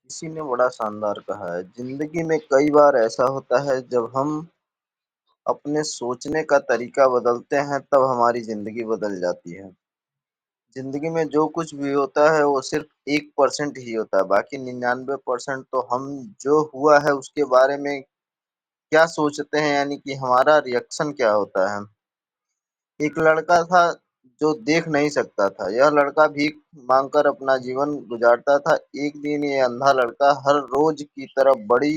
किसी ने बड़ा शानदार कहा है, जिंदगी में कई बार ऐसा होता है जब हम अपने सोचने का तरीका बदलते हैं तब हमारी जिंदगी बदल जाती है। जिंदगी में जो कुछ भी होता है वो सिर्फ 1% ही होता है, बाकी 99% तो हम जो हुआ है उसके बारे में क्या सोचते हैं, यानी कि हमारा रिएक्शन क्या होता है। एक लड़का था जो देख नहीं सकता था। यह लड़का भीख मांगकर अपना जीवन गुजारता था। एक दिन ये अंधा लड़का हर रोज की तरह बड़ी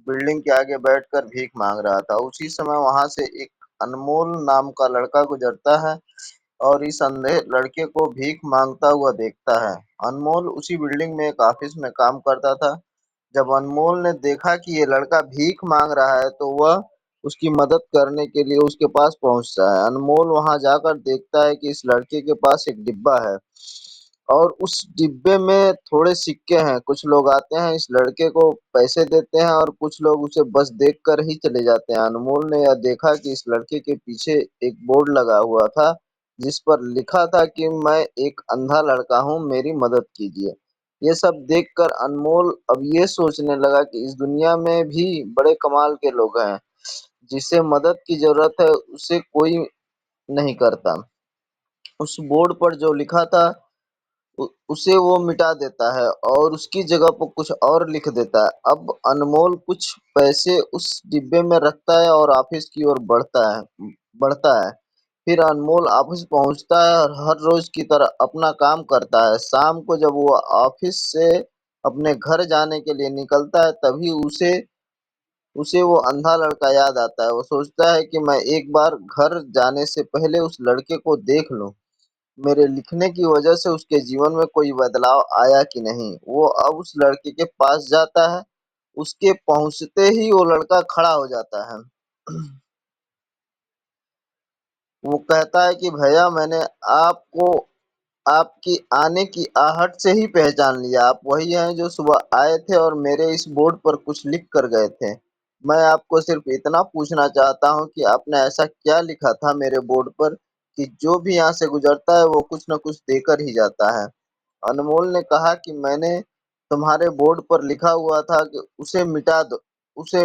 बिल्डिंग के आगे बैठकर भीख मांग रहा था। उसी समय वहां से एक अनमोल नाम का लड़का गुजरता है और इस अंधे लड़के को भीख मांगता हुआ देखता है। अनमोल उसी बिल्डिंग में एक ऑफिस में काम करता था। जब अनमोल ने देखा कि ये लड़का भीख मांग रहा है तो वह उसकी मदद करने के लिए उसके पास पहुंचता है। अनमोल वहां जाकर देखता है कि इस लड़के के पास एक डिब्बा है और उस डिब्बे में थोड़े सिक्के हैं। कुछ लोग आते हैं, इस लड़के को पैसे देते हैं और कुछ लोग उसे बस देखकर ही चले जाते हैं। अनमोल ने यह देखा कि इस लड़के के पीछे एक बोर्ड लगा हुआ था जिस पर लिखा था कि मैं एक अंधा लड़का हूँ, मेरी मदद कीजिए। ये सब देखकर अनमोल अब ये सोचने लगा कि इस दुनिया में भी बड़े कमाल के लोग हैं। जिसे मदद की जरूरत है उसे कोई नहीं करता। उस बोर्ड पर जो लिखा था उसे वो मिटा देता है और उसकी जगह पर कुछ और लिख देता है। अब अनमोल कुछ पैसे उस डिब्बे में रखता है और ऑफिस की ओर बढ़ता है। फिर अनमोल ऑफिस पहुंचता है और हर रोज की तरह अपना काम करता है। शाम को जब वो ऑफिस से अपने घर जाने के लिए निकलता है तभी उसे उसे वो अंधा लड़का याद आता है। वो सोचता है कि मैं एक बार घर जाने से पहले उस लड़के को देख लूं, मेरे लिखने की वजह से उसके जीवन में कोई बदलाव आया कि नहीं। वो अब उस लड़के के पास जाता है। उसके पहुंचते ही वो लड़का खड़ा हो जाता है। वो कहता है कि भैया, मैंने आपको आपकी आने की आहट से ही पहचान लिया। आप वही हैं जो सुबह आए थे और मेरे इस बोर्ड पर कुछ लिख कर गए थे। मैं आपको सिर्फ इतना पूछना चाहता हूँ कि आपने ऐसा क्या लिखा था मेरे बोर्ड पर कि जो भी यहाँ से गुजरता है वो कुछ न कुछ देकर ही जाता है। अनमोल ने कहा कि मैंने तुम्हारे बोर्ड पर लिखा हुआ था कि उसे मिटा दो, उसे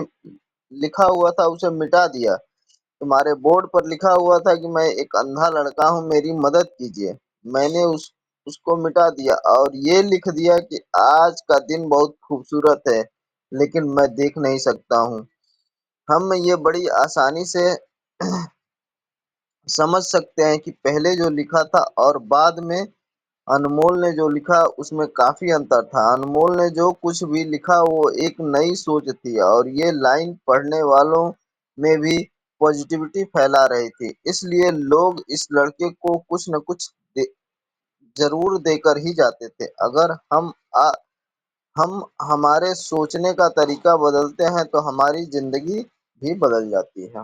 लिखा हुआ था उसे मिटा दिया। तुम्हारे बोर्ड पर लिखा हुआ था कि मैं एक अंधा लड़का हूँ, मेरी मदद कीजिए। मैंने उसको मिटा दिया और ये लिख दिया कि आज का दिन बहुत खूबसूरत है, लेकिन मैं देख नहीं सकता हूँ। हम ये बड़ी आसानी से समझ सकते हैं कि पहले जो लिखा था और बाद में अनमोल ने जो लिखा उसमें काफी अंतर था। अनमोल ने जो कुछ भी लिखा वो एक नई सोच थी और ये लाइन पढ़ने वालों में भी पॉजिटिविटी फैला रही थी। इसलिए लोग इस लड़के को कुछ न कुछ जरूर देकर ही जाते थे। अगर हम हमारे सोचने का तरीका बदलते हैं तो हमारी जिंदगी भी बदल जाती है।